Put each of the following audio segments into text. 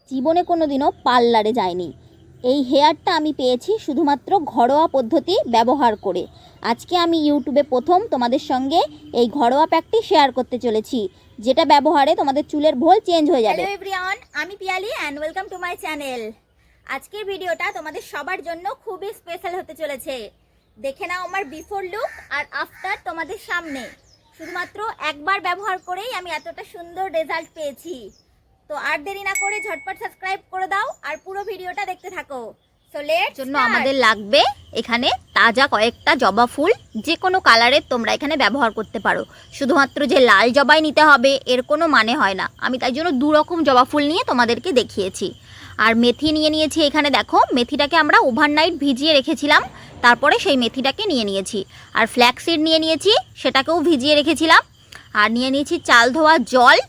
জীবনে কোনোদিনও পার্লারে যায়নি। এই হেয়ারটা আমি পেয়েছি শুধুমাত্র ঘরোয়া পদ্ধতি ব্যবহার করে। আজকে আমি ইউটিউবে প্রথম তোমাদের সঙ্গে এই ঘরোয়া প্যাকটি শেয়ার করতে চলেছি, যেটা ব্যবহারে তোমাদের চুলের ভোল চেঞ্জ হয়ে যাবে। হ্যালো এভরিওয়ান, আমি Piyali and welcome to my channel. আজকের ভিডিওটা তোমাদের সবার জন্য খুবই স্পেশাল হতে চলেছে। দেখে নাও আমার বিফোর লুক আর আফটার তোমাদের সামনে। শুধুমাত্র একবার ব্যবহার করেই আমি এতটা সুন্দর রেজাল্ট পেয়েছি। তো আর দেরি না করে ঝটপট সাবস্ক্রাইব করে দাও আর পুরো ভিডিওটা দেখতে থাকো। সো লেটস জন্য আমাদের লাগবে এখানে তাজা কয়েকটা জবা ফুল, যে কোনো কালারের তোমরা এখানে ব্যবহার করতে পারো। শুধুমাত্র যে লাল জবাই নিতে হবে এর কোনো মানে হয় না, আমি তাই জন্য দু রকম জবা ফুল নিয়ে তোমাদেরকে দেখিয়েছি। আর মেথি নিয়ে নিয়েছি এখানে, দেখো মেথিটাকে আমরা ওভারনাইট ভিজিয়ে রেখেছিলাম, তারপরে সেই মেথিটাকে নিয়ে নিয়েছি। আর ফ্ল্যাক্সিড নিয়ে নিয়েছি, সেটাকেও ভিজিয়ে রেখেছিলাম। আর নিয়ে নিয়েছি চাল ধোয়া জল।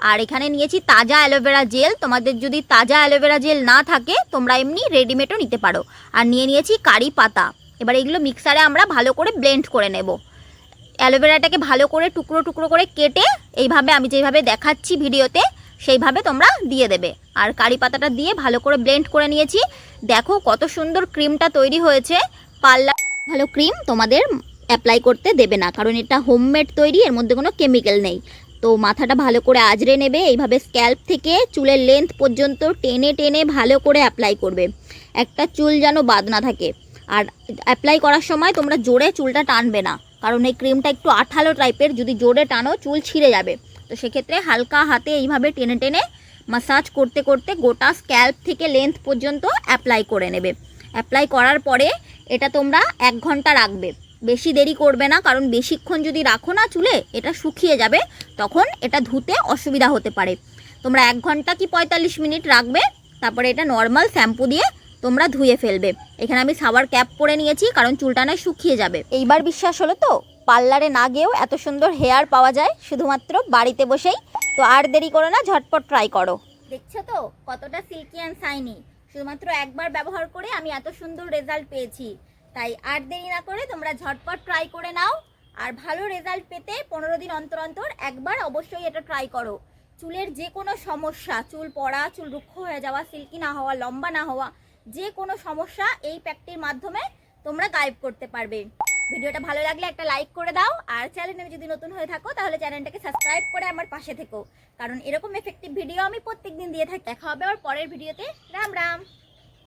আর এখানে নিয়েছি তাজা অ্যালোভেরা জেল, তোমাদের যদি তাজা অ্যালোভেরা জেল না থাকে তোমরা এমনি রেডিমেডও নিতে পারো। আর নিয়ে নিয়েছি কারি পাতা। এবার এগুলো মিক্সারে আমরা ভালো করে ব্লেন্ড করে নেব। অ্যালোভেরাটাকে ভালো করে টুকরো টুকরো করে কেটে এইভাবে আমি যেভাবে দেখাচ্ছি ভিডিওতে সেইভাবে তোমরা দিয়ে দেবে। আর কারি পাতাটা দিয়ে ভালো করে ব্লেন্ড করে নিয়েছি। দেখো কত সুন্দর ক্রিমটা তৈরি হয়েছে। পার্লার ভালো ক্রিম তোমাদের অ্যাপ্লাই করতে দেবে না, কারণ এটা হোমমেড তৈরি, এর মধ্যে কোনো কেমিক্যাল নেই। তো মাথাটা ভালো করে আঁচড়ে নেবে, এইভাবে স্ক্যাল্প থেকে চুলের লেন্থ পর্যন্ত টেনে টেনে ভালো করে অ্যাপ্লাই করবে, একটা চুল যেন বাদ না থাকে। আর অ্যাপ্লাই করার সময় তোমরা জোরে চুলটা টানবে না, কারণ এই ক্রিমটা একটু আঠালো টাইপের, যদি জোরে টানো চুল ছিঁড়ে যাবে। তো সেক্ষেত্রে হালকা হাতে এইভাবে টেনে টেনে মাসাজ করতে করতে গোটা স্ক্যাল্প থেকে লেন্থ পর্যন্ত অ্যাপ্লাই করে নেবে। অ্যাপ্লাই করার পরে এটা তোমরা 1 ঘন্টা রাখবে, বেশি দেরি করবে না, কারণ বেশিক্ষণ যদি রাখো না চুলে এটা শুকিয়ে যাবে, তখন এটা ধুতে অসুবিধা হতে পারে। তোমরা 1 ঘন্টা কি 45 মিনিট রাখবে, তারপরে এটা নর্মাল শ্যাম্পু দিয়ে তোমরা ধুয়ে ফেলবে। এখানে আমি শাওয়ার ক্যাপ পরে নিয়েছি, কারণ চুলটা না শুকিয়ে যাবে। এইবার বিশ্বাস হলো তো, পার্লারে না গিয়েও এত সুন্দর হেয়ার পাওয়া যায় শুধুমাত্র বাড়িতে বসেই। তো আর দেরি করো না, ঝটপট ট্রাই করো। দেখছো তো কতটা সিল্কি অ্যান্ড শাইনি, শুধুমাত্র একবার ব্যবহার করে আমি এত সুন্দর রেজাল্ট পেয়েছি। তাই আর দেরি না করে তোমরা ঝটপট ট্রাই করে নাও। আর ভালো রেজাল্ট পেতে 15 দিন অন্তর অন্তর একবার অবশ্যই এটা ট্রাই করো। চুলের যে কোনো সমস্যা, চুল পড়া, চুল রুক্ষ হয়ে যাওয়া, সিল্কি না হওয়া, লম্বা না হওয়া, যে কোনো সমস্যা এই প্যাকটির মাধ্যমে তোমরা গায়েব করতে পারবে। ভিডিওটা ভালো লাগলে একটা লাইক করে দাও, আর চ্যানেলে যদি নতুন হয়ে থাকো তাহলে চ্যানেলটাকে সাবস্ক্রাইব করে আমার পাশে থেকো, কারণ এরকম এফেক্টিভ ভিডিও আমি প্রত্যেকদিন দিয়ে থাকি। দেখা হবে আবার পরের ভিডিওতে। রাম রাম।